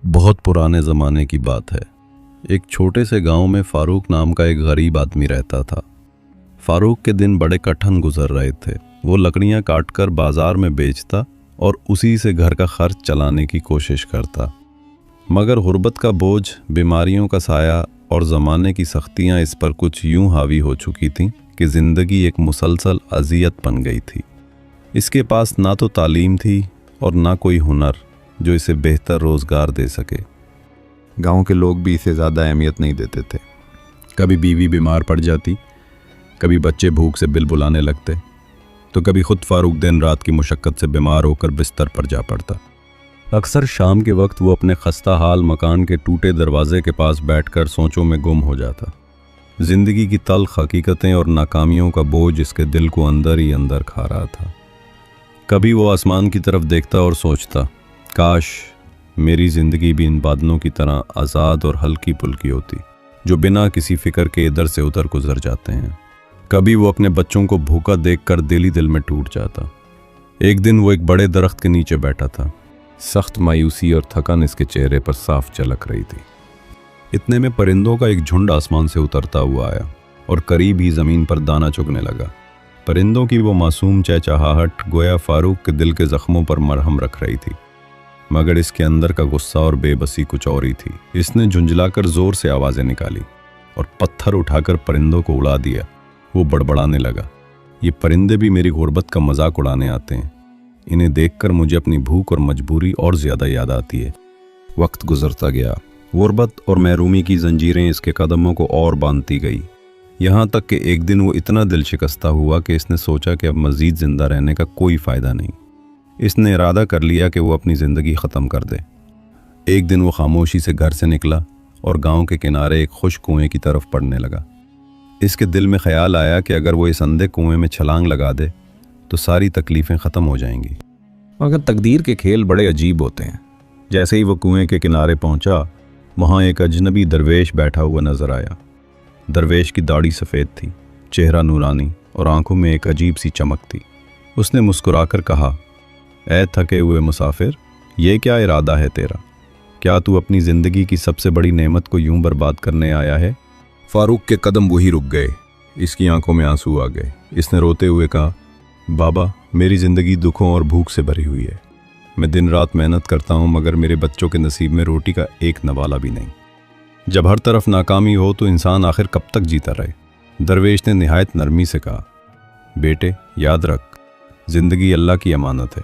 बहुत पुराने ज़माने की बात है। एक छोटे से गांव में फारूक नाम का एक गरीब आदमी रहता था। फारूक के दिन बड़े कठिन गुजर रहे थे। वो लकड़ियां काटकर बाजार में बेचता और उसी से घर का खर्च चलाने की कोशिश करता। मगर गुर्बत का बोझ, बीमारियों का साया और ज़माने की सख्तियां इस पर कुछ यूं हावी हो चुकी थीं कि ज़िंदगी एक मुसलसल अज़ियत बन गई थी। इसके पास ना तो तालीम थी और ना कोई हुनर जो इसे बेहतर रोज़गार दे सके। गांव के लोग भी इसे ज़्यादा अहमियत नहीं देते थे। कभी बीवी बीमार पड़ जाती, कभी बच्चे भूख से बिल बुलाने लगते, तो कभी खुद फारूक दिन रात की मुशक्क़त से बीमार होकर बिस्तर पर जा पड़ता। अक्सर शाम के वक्त वो अपने खस्ता हाल मकान के टूटे दरवाजे के पास बैठकर सोचों में गुम हो जाता। जिंदगी की तल्ख हकीकतें और नाकामियों का बोझ इसके दिल को अंदर ही अंदर खा रहा था। कभी वो आसमान की तरफ देखता और सोचता, काश मेरी ज़िंदगी भी इन बादलों की तरह आज़ाद और हल्की पुल्की होती, जो बिना किसी फिक्र के इधर से उधर गुजर जाते हैं। कभी वो अपने बच्चों को भूखा देखकर दिल ही दिल में टूट जाता। एक दिन वो एक बड़े दरख्त के नीचे बैठा था। सख्त मायूसी और थकान इसके चेहरे पर साफ झलक रही थी। इतने में परिंदों का एक झुंड आसमान से उतरता हुआ आया और करीब ही ज़मीन पर दाना चुगने लगा। परिंदों की वो मासूम चहचहाहट गोया फारूक के दिल के ज़ख्मों पर मरहम रख रही थी, मगर इसके अंदर का गुस्सा और बेबसी कुछ और ही थी। इसने झुंझलाकर ज़ोर से आवाज़ें निकाली और पत्थर उठाकर परिंदों को उड़ा दिया। वो बड़बड़ाने लगा, ये परिंदे भी मेरी गुर्बत का मजाक उड़ाने आते हैं। इन्हें देखकर मुझे अपनी भूख और मजबूरी और ज़्यादा याद आती है। वक्त गुजरता गया। गुर्बत और महरूमी की जंजीरें इसके कदमों को और बांधती गई, यहाँ तक कि एक दिन वो इतना दिल शिकस्ता हुआ कि इसने सोचा कि अब मज़ीद ज़िंदा रहने का कोई फ़ायदा नहीं। इसने इरादा कर लिया कि वो अपनी ज़िंदगी ख़त्म कर दे। एक दिन वो खामोशी से घर से निकला और गांव के किनारे एक खुश्क कुएं की तरफ पड़ने लगा। इसके दिल में ख्याल आया कि अगर वो इस अंधे कुएं में छलांग लगा दे तो सारी तकलीफ़ें ख़त्म हो जाएंगी। मगर तकदीर के खेल बड़े अजीब होते हैं। जैसे ही वो कुएं के किनारे पहुंचा, वहाँ एक अजनबी दरवेश बैठा हुआ नज़र आया। दरवेश की दाढ़ी सफ़ेद थी, चेहरा नूरानी और आंखों में एक अजीब सी चमक थी। उसने मुस्कुराकर कहा, ऐ थके हुए मुसाफिर, ये क्या इरादा है तेरा? क्या तू अपनी ज़िंदगी की सबसे बड़ी नेमत को यूं बर्बाद करने आया है? फारूक के कदम वही रुक गए। इसकी आंखों में आंसू आ गए। इसने रोते हुए कहा, बाबा, मेरी ज़िंदगी दुखों और भूख से भरी हुई है। मैं दिन रात मेहनत करता हूँ, मगर मेरे बच्चों के नसीब में रोटी का एक नवाला भी नहीं। जब हर तरफ नाकामी हो तो इंसान आखिर कब तक जीता रहे? दरवेश ने निहायत नरमी से कहा, बेटे याद रख, ज़िंदगी अल्लाह की अमानत है।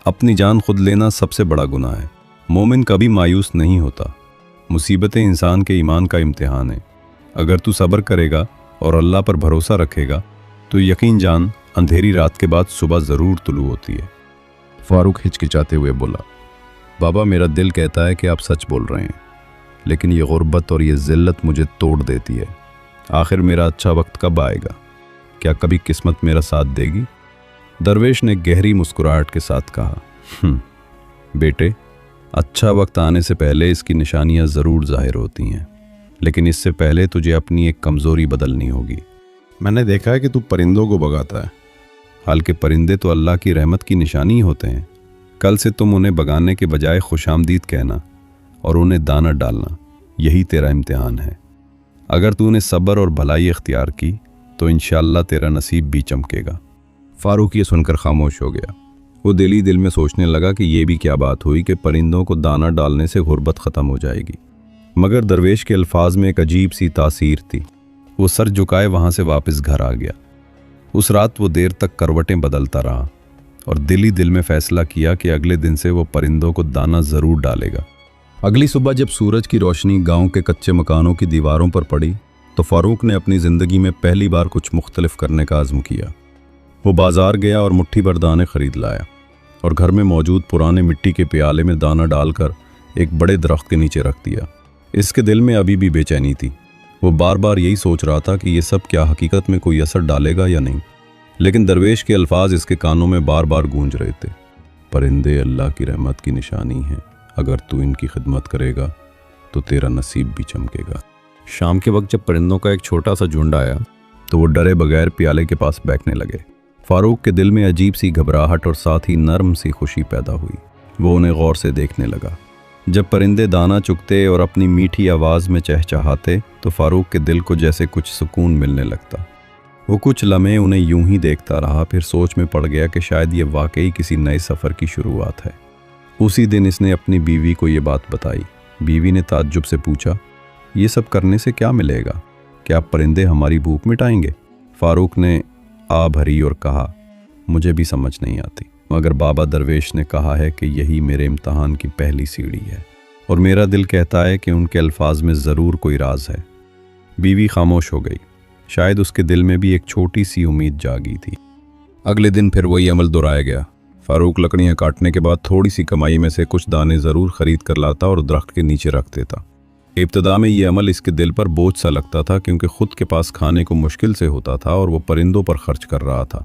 अपनी जान खुद लेना सबसे बड़ा गुनाह है। मोमिन कभी मायूस नहीं होता। मुसीबतें इंसान के ईमान का इम्तिहान है। अगर तू सब्र करेगा और अल्लाह पर भरोसा रखेगा तो यकीन जान अंधेरी रात के बाद सुबह ज़रूर तुलू होती है। फारूक हिचकिचाते हुए बोला, बाबा, मेरा दिल कहता है कि आप सच बोल रहे हैं, लेकिन ये गुर्बत और ये ज़िल्लत मुझे तोड़ देती है। आखिर मेरा अच्छा वक्त कब आएगा? क्या कभी किस्मत मेरा साथ देगी? दरवेश ने गहरी मुस्कुराहट के साथ कहा, बेटे, अच्छा वक्त आने से पहले इसकी निशानियां ज़रूर ज़ाहिर होती हैं, लेकिन इससे पहले तुझे अपनी एक कमज़ोरी बदलनी होगी। मैंने देखा है कि तू परिंदों को भगाता है। हाल के परिंदे तो अल्लाह की रहमत की निशानी होते हैं। कल से तुम उन्हें भगाने के बजाय खुशामदीद कहना और उन्हें दाना डालना, यही तेरा इम्तिहान है। अगर तूने सब्र और भलाई इख्तियार की तो इंशाअल्लाह तेरा नसीब भी चमकेगा। फारूक ये सुनकर खामोश हो गया। वो दिल ही दिल में सोचने लगा कि ये भी क्या बात हुई कि परिंदों को दाना डालने से गुर्बत ख़त्म हो जाएगी। मगर दरवेश के अल्फाज में एक अजीब सी तासीर थी। वो सर झुकाए वहाँ से वापस घर आ गया। उस रात वो देर तक करवटें बदलता रहा और दिल ही दिल में फ़ैसला किया कि अगले दिन से वो परिंदों को दाना ज़रूर डालेगा। अगली सुबह जब सूरज की रोशनी गांव के कच्चे मकानों की दीवारों पर पड़ी तो फारूक ने अपनी ज़िंदगी में पहली बार कुछ मुख्तलिफ करने का आज़म किया। वो बाज़ार गया और मुट्ठी भर दाने खरीद लाया और घर में मौजूद पुराने मिट्टी के प्याले में दाना डालकर एक बड़े दरख्त के नीचे रख दिया। इसके दिल में अभी भी बेचैनी थी। वो बार बार यही सोच रहा था कि ये सब क्या हकीकत में कोई असर डालेगा या नहीं, लेकिन दरवेश के अल्फाज इसके कानों में बार बार गूंज रहे थे। परिंदे अल्लाह की रहमत की निशानी हैं, अगर तू इनकी खिदमत करेगा तो तेरा नसीब भी चमकेगा। शाम के वक्त जब परिंदों का एक छोटा सा झुंड आया तो वो डरे बगैर प्याले के पास बैठने लगे। फारूक के दिल में अजीब सी घबराहट और साथ ही नर्म सी खुशी पैदा हुई। वो उन्हें गौर से देखने लगा। जब परिंदे दाना चुगते और अपनी मीठी आवाज़ में चहचहाते तो फारूक के दिल को जैसे कुछ सुकून मिलने लगता। वो कुछ लम्हे उन्हें यूं ही देखता रहा, फिर सोच में पड़ गया कि शायद ये वाकई किसी नए सफ़र की शुरुआत है। उसी दिन इसने अपनी बीवी को ये बात बताई। बीवी ने ताज्जुब से पूछा, ये सब करने से क्या मिलेगा? क्या परिंदे हमारी भूख मिटाएंगे? फारूक ने आ भरी और कहा, मुझे भी समझ नहीं आती, मगर बाबा दरवेश ने कहा है कि यही मेरे इम्तहान की पहली सीढ़ी है और मेरा दिल कहता है कि उनके अल्फाज में ज़रूर कोई राज है। बीवी खामोश हो गई। शायद उसके दिल में भी एक छोटी सी उम्मीद जागी थी। अगले दिन फिर वही अमल दोहराया गया। फारूक लकड़ियाँ काटने के बाद थोड़ी सी कमाई में से कुछ दाने ज़रूर खरीद कर लाता और दरख्त के नीचे रख देता। इब्तदा में ये अमल इसके दिल पर बोझ सा लगता था, क्योंकि खुद के पास खाने को मुश्किल से होता था और वो परिंदों पर खर्च कर रहा था।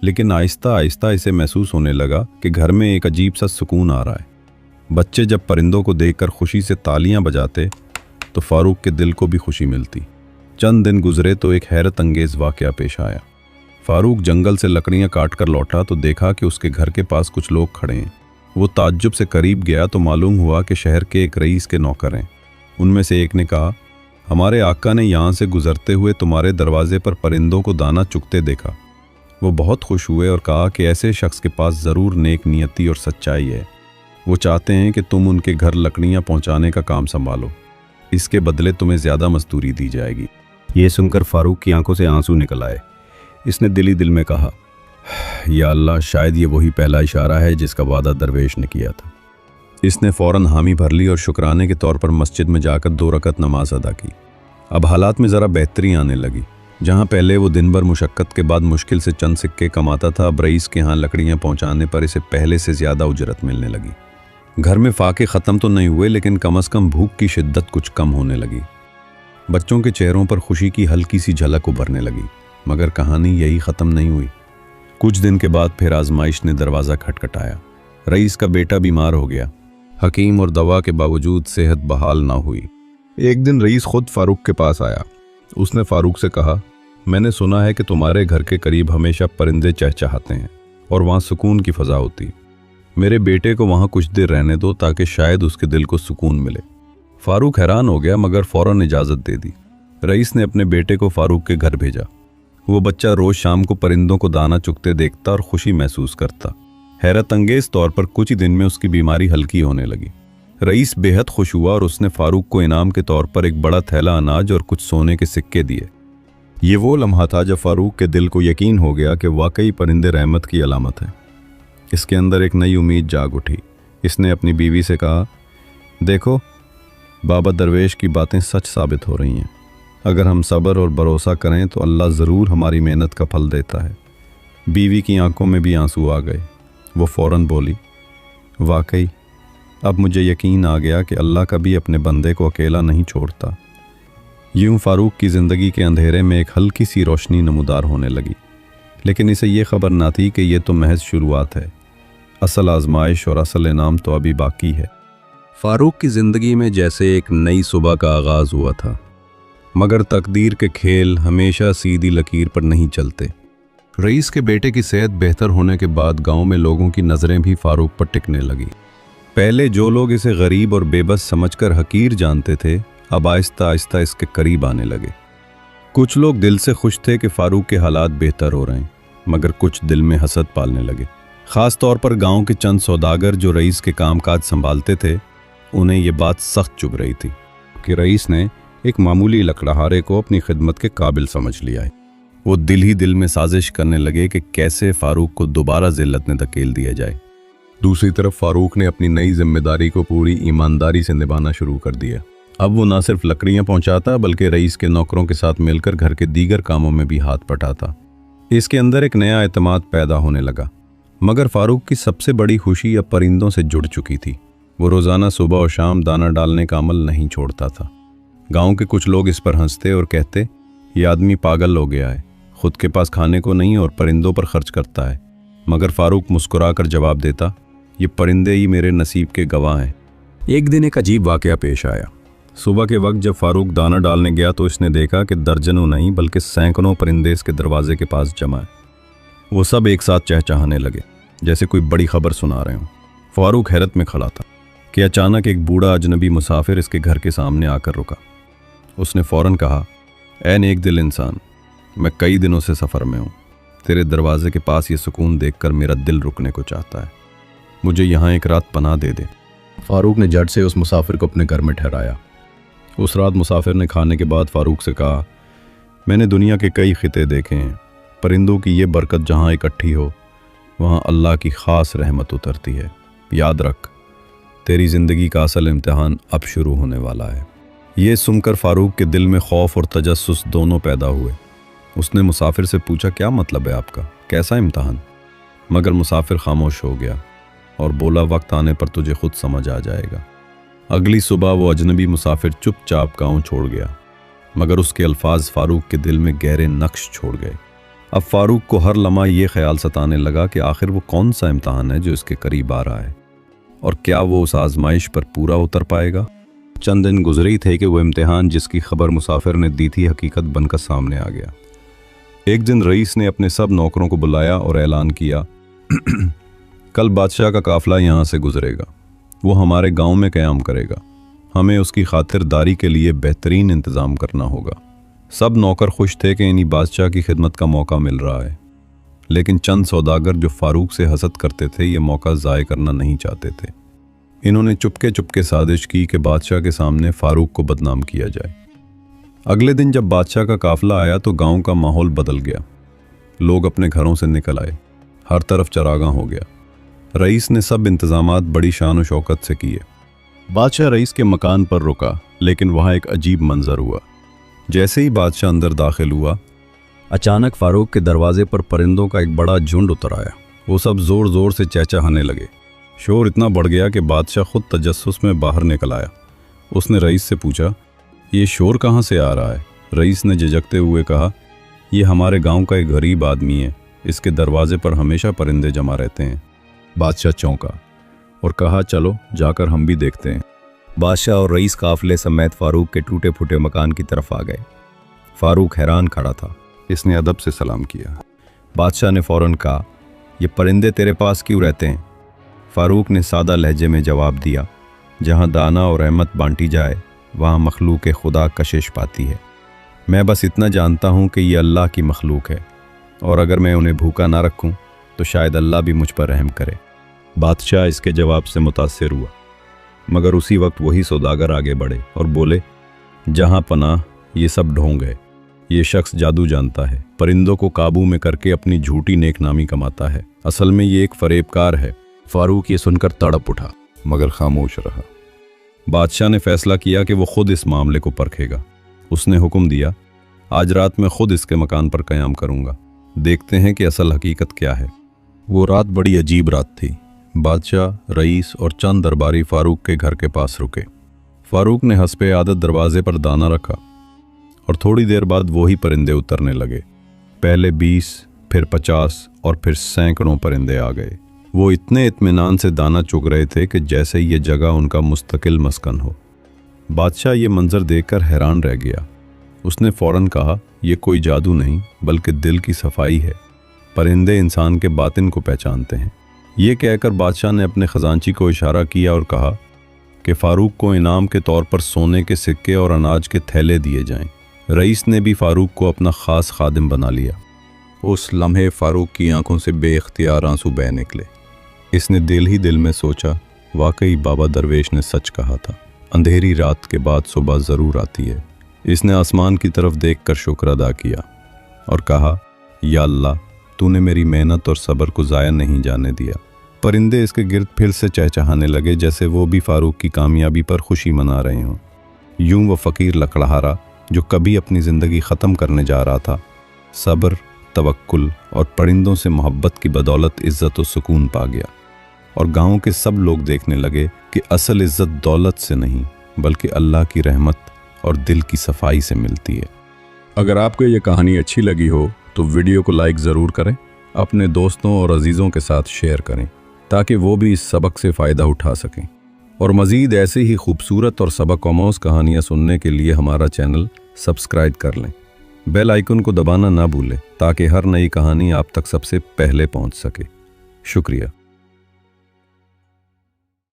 लेकिन आहिस्ता आहिस्ता इसे महसूस होने लगा कि घर में एक अजीब सा सुकून आ रहा है। बच्चे जब परिंदों को देखकर खुशी से तालियां बजाते तो फारूक के दिल को भी खुशी मिलती। चंद दिन गुजरे तो एक हैरत अंगेज वाक़या पेश आया। फारूक जंगल से लकड़ियां काट कर लौटा तो देखा कि उसके घर के पास कुछ लोग खड़े हैं। वो ताज्जुब से करीब गया तो मालूम हुआ कि शहर के एक रईस के नौकर हैं। उनमें से एक ने कहा, हमारे आका ने यहाँ से गुजरते हुए तुम्हारे दरवाजे पर परिंदों को दाना चुगते देखा। वो बहुत खुश हुए और कहा कि ऐसे शख्स के पास ज़रूर नेक नियति और सच्चाई है। वो चाहते हैं कि तुम उनके घर लकड़ियाँ पहुँचाने का काम संभालो। इसके बदले तुम्हें ज़्यादा मजदूरी दी जाएगी। ये सुनकर फारूक की आंखों से आंसू निकल आए। इसने दिल ही दिल में कहा, या अल्लाह, शायद ये वही पहला इशारा है जिसका वादा दरवेश ने किया था। इसने फ़ौरन हामी भर ली और शुक्राने के तौर पर मस्जिद में जाकर 2 रकत नमाज अदा की। अब हालात में ज़रा बेहतरी आने लगी। जहाँ पहले वो दिन भर मुशक्क़त के बाद मुश्किल से चंद सिक्के कमाता था, अब रईस के यहाँ लकड़ियाँ पहुँचाने पर इसे पहले से ज़्यादा उजरत मिलने लगी। घर में फाके ख़त्म तो नहीं हुए, लेकिन कम अज़ कम भूख की शिद्दत कुछ कम होने लगी। बच्चों के चेहरों पर खुशी की हल्की सी झलक उभरने लगी। मगर कहानी यही ख़त्म नहीं हुई। कुछ दिन के बाद फिर आजमाइश ने दरवाज़ा खटखटाया। रईस का बेटा बीमार हो गया। हकीम और दवा के बावजूद सेहत बहाल ना हुई। एक दिन रईस खुद फारूक के पास आया। उसने फारूक से कहा, मैंने सुना है कि तुम्हारे घर के करीब हमेशा परिंदे चहचहाते हैं और वहाँ सुकून की फ़ज़ा होती। मेरे बेटे को वहाँ कुछ देर रहने दो ताकि शायद उसके दिल को सुकून मिले। फारूक हैरान हो गया, मगर फ़ौरन इजाज़त दे दी। रईस ने अपने बेटे को फारूक के घर भेजा। वो बच्चा रोज़ शाम को परिंदों को दाना चुगते देखता और खुशी महसूस करता। हैरत अंगेज़ तौर पर कुछ ही दिन में उसकी बीमारी हल्की होने लगी। रईस बेहद खुश हुआ और उसने फारूक को इनाम के तौर पर एक बड़ा थैला अनाज और कुछ सोने के सिक्के दिए। ये वो लम्हा था जब फारूक के दिल को यकीन हो गया कि वाकई परिंदे रहमत की अलामत है। इसके अंदर एक नई उम्मीद जाग उठी। इसने अपनी बीवी से कहा, देखो, बाबा दरवेश की बातें सच साबित हो रही हैं। अगर हम सब्र और भरोसा करें तो अल्लाह ज़रूर हमारी मेहनत का फल देता है। बीवी की आंखों में भी आंसू आ गए। वो फ़ौरन बोली, वाकई अब मुझे यकीन आ गया कि अल्लाह कभी अपने बंदे को अकेला नहीं छोड़ता। यूं फारूक की ज़िंदगी के अंधेरे में एक हल्की सी रोशनी नमूदार होने लगी। लेकिन इसे ये खबर ना थी कि ये तो महज शुरुआत है। असल आजमाइश और असल इनाम तो अभी बाकी है। फारूक की ज़िंदगी में जैसे एक नई सुबह का आगाज़ हुआ था, मगर तकदीर के खेल हमेशा सीधी लकीर पर नहीं चलते। रईस के बेटे की सेहत बेहतर होने के बाद गांव में लोगों की नज़रें भी फारूक पर टिकने लगी। पहले जो लोग इसे गरीब और बेबस समझकर हकीर जानते थे, अब आहिस्ता आहिस्ता इसके करीब आने लगे। कुछ लोग दिल से खुश थे कि फारूक के हालात बेहतर हो रहे हैं, मगर कुछ दिल में हसद पालने लगे। ख़ास तौर पर गांव के चंद सौदागर जो रईस के कामकाज संभालते थे, उन्हें ये बात सख्त चुभ रही थी कि रईस ने एक मामूली लकड़हारे को अपनी खिदमत के काबिल समझ लिया है। वो दिल ही दिल में साजिश करने लगे कि कैसे फारूक को दोबारा जिल्लत में धकेल दिया जाए। दूसरी तरफ फारूक ने अपनी नई जिम्मेदारी को पूरी ईमानदारी से निभाना शुरू कर दिया। अब वो न सिर्फ लकड़ियाँ पहुँचाता, बल्कि रईस के नौकरों के साथ मिलकर घर के दीगर कामों में भी हाथ बटाता। इसके अंदर एक नया एतमाद पैदा होने लगा। मगर फारूक की सबसे बड़ी खुशी अब परिंदों से जुड़ चुकी थी। वो रोज़ाना सुबह और शाम दाना डालने का अमल नहीं छोड़ता था। गांव के कुछ लोग इस पर हंसते और कहते, ये आदमी पागल हो गया है, खुद के पास खाने को नहीं और परिंदों पर खर्च करता है। मगर फारूक मुस्कुराकर जवाब देता, ये परिंदे ही मेरे नसीब के गवाह हैं। एक दिन एक अजीब वाक़या पेश आया। सुबह के वक्त जब फारूक दाना डालने गया तो इसने देखा कि दर्जनों नहीं बल्कि सैकड़ों परिंदे इसके दरवाजे के पास जमा है। वो सब एक साथ चहचहाने लगे, जैसे कोई बड़ी खबर सुना रहे हों। फारूक हैरत में खड़ा था। कि अचानक एक बूढ़ा अजनबी मुसाफिर इसके घर के सामने आकर रुका। उसने फौरन कहा, ऐ नेक दिल इंसान, मैं कई दिनों से सफ़र में हूँ। तेरे दरवाजे के पास ये सुकून देखकर मेरा दिल रुकने को चाहता है। मुझे यहाँ एक रात पनाह दे दे। फारूक ने झट से उस मुसाफिर को अपने घर में ठहराया। उस रात मुसाफिर ने खाने के बाद फारूक से कहा, मैंने दुनिया के कई खिते देखे हैं, परिंदों की ये बरकत जहाँ इकट्ठी हो वहाँ अल्लाह की ख़ास रहमत उतरती है। याद रख, तेरी ज़िंदगी का असल इम्तिहान अब शुरू होने वाला है। ये सुनकर फारूक के दिल में खौफ और तजस्सुस दोनों पैदा हुए। उसने मुसाफिर से पूछा, क्या मतलब है आपका, कैसा इम्तिहान? मगर मुसाफिर खामोश हो गया और बोला, वक्त आने पर तुझे खुद समझ आ जाएगा। अगली सुबह वो अजनबी मुसाफिर चुपचाप गाँव छोड़ गया, मगर उसके अल्फाज फारूक के दिल में गहरे नक्श छोड़ गए। अब फारूक को हर लम्हा ये ख्याल सताने लगा कि आखिर वो कौन सा इम्तिहान है जो इसके करीब आ रहा है, और क्या वो उस आजमाइश पर पूरा उतर पाएगा। चंद दिन गुजरे ही थे कि वो इम्तिहान जिसकी खबर मुसाफिर ने दी थी हकीकत बनकर सामने आ गया। एक दिन रईस ने अपने सब नौकरों को बुलाया और ऐलान किया, कल बादशाह का काफिला यहाँ से गुजरेगा। वो हमारे गांव में क़याम करेगा। हमें उसकी खातिरदारी के लिए बेहतरीन इंतज़ाम करना होगा। सब नौकर खुश थे कि इन्हीं बादशाह की खिदमत का मौका मिल रहा है, लेकिन चंद सौदागर जो फारूक से हसद करते थे ये मौका ज़ाय करना नहीं चाहते थे। इन्होंने चुपके चुपके साजिश की कि बादशाह के सामने फारूक को बदनाम किया जाए। अगले दिन जब बादशाह का काफिला आया तो गांव का माहौल बदल गया। लोग अपने घरों से निकल आए, हर तरफ चरागां हो गया। रईस ने सब इंतजामात बड़ी शान और शौकत से किए। बादशाह रईस के मकान पर रुका, लेकिन वहाँ एक अजीब मंजर हुआ। जैसे ही बादशाह अंदर दाखिल हुआ, अचानक फारूक के दरवाजे पर परिंदों का एक बड़ा झुंड उतर आया। वो सब जोर जोर से चहचहाने लगे। शोर इतना बढ़ गया कि बादशाह खुद तजस्सुस में बाहर निकल आया। उसने रईस से पूछा, ये शोर कहाँ से आ रहा है? रईस ने झिझकते हुए कहा, ये हमारे गांव का एक गरीब आदमी है, इसके दरवाजे पर हमेशा परिंदे जमा रहते हैं। बादशाह चौंका और कहा, चलो जाकर हम भी देखते हैं। बादशाह और रईस काफिले समेत फारूक के टूटे फूटे मकान की तरफ आ गए। फारूक हैरान खड़ा था। इसने अदब से सलाम किया। बादशाह ने फौरन कहा, ये परिंदे तेरे पास क्यों रहते हैं? फारूक ने सादा लहजे में जवाब दिया, जहाँ दाना और रहमत बांटी जाए वहाँ मखलूक खुदा कशिश पाती है। मैं बस इतना जानता हूँ कि ये अल्लाह की मखलूक है, और अगर मैं उन्हें भूखा ना रखूँ तो शायद अल्लाह भी मुझ पर रहम करे। बादशाह इसके जवाब से मुतासिर हुआ, मगर उसी वक्त वही सौदागर आगे बढ़े और बोले, जहाँ पनाह ये सब ढोंग है। ये शख्स जादू जानता है, परिंदों को काबू में करके अपनी झूठी नेकनामी कमाता है। असल में ये एक फरेबकार है। फारूक ये सुनकर तड़प उठा, मगर खामोश रहा। बादशाह ने फैसला किया कि वो खुद इस मामले को परखेगा। उसने हुक्म दिया, आज रात मैं खुद इसके मकान पर क़याम करूंगा। देखते हैं कि असल हकीकत क्या है। वो रात बड़ी अजीब रात थी। बादशाह, रईस और चंद दरबारी फारूक के घर के पास रुके। फारूक ने हस्बे आदत दरवाजे पर दाना रखा और थोड़ी देर बाद वही परिंदे उतरने लगे। पहले 20, फिर 50 और फिर सैकड़ों परिंदे आ गए। वो इतने इत्मीनान से दाना चुग रहे थे कि जैसे ये जगह उनका मुस्तकिल मस्कन हो। बादशाह ये मंजर देखकर हैरान रह गया। उसने फौरन कहा, यह कोई जादू नहीं बल्कि दिल की सफाई है। परिंदे इंसान के बातिन को पहचानते हैं। ये कहकर बादशाह ने अपने खजांची को इशारा किया और कहा कि फारूक को इनाम के तौर पर सोने के सिक्के और अनाज के थैले दिए जाएं। रईस ने भी फारूक को अपना ख़ास खादिम बना लिया। उस लम्हे फारूक की आंखों से बेख्तियार आंसू बह निकले। इसने दिल ही दिल में सोचा, वाकई बाबा दरवेश ने सच कहा था, अंधेरी रात के बाद सुबह ज़रूर आती है। इसने आसमान की तरफ देखकर शुक्र अदा किया और कहा, या अल्लाह, तूने मेरी मेहनत और सब्र को ज़ाया नहीं जाने दिया। परिंदे इसके गिर्द फिर से चहचहाने लगे, जैसे वो भी फारूक की कामयाबी पर खुशी मना रहे हों। यूं वो फ़कीर लकड़हारा जो कभी अपनी ज़िंदगी ख़त्म करने जा रहा था, सब्र, तवक्कुल और परिंदों से मोहब्बत की बदौलत इज़्ज़त और सुकून पा गया। और गाँव के सब लोग देखने लगे कि असल इज़्ज़त दौलत से नहीं बल्कि अल्लाह की रहमत और दिल की सफाई से मिलती है। अगर आपको ये कहानी अच्छी लगी हो तो वीडियो को लाइक ज़रूर करें, अपने दोस्तों और अजीज़ों के साथ शेयर करें ताकि वो भी इस सबक से फ़ायदा उठा सकें। और मज़ीद ऐसे ही खूबसूरत और सबक आमोज़ कहानियाँ सुनने के लिए हमारा चैनल सब्सक्राइब कर लें। बेल आइकन को दबाना ना भूलें ताकि हर नई कहानी आप तक सबसे पहले पहुँच सके। शुक्रिया।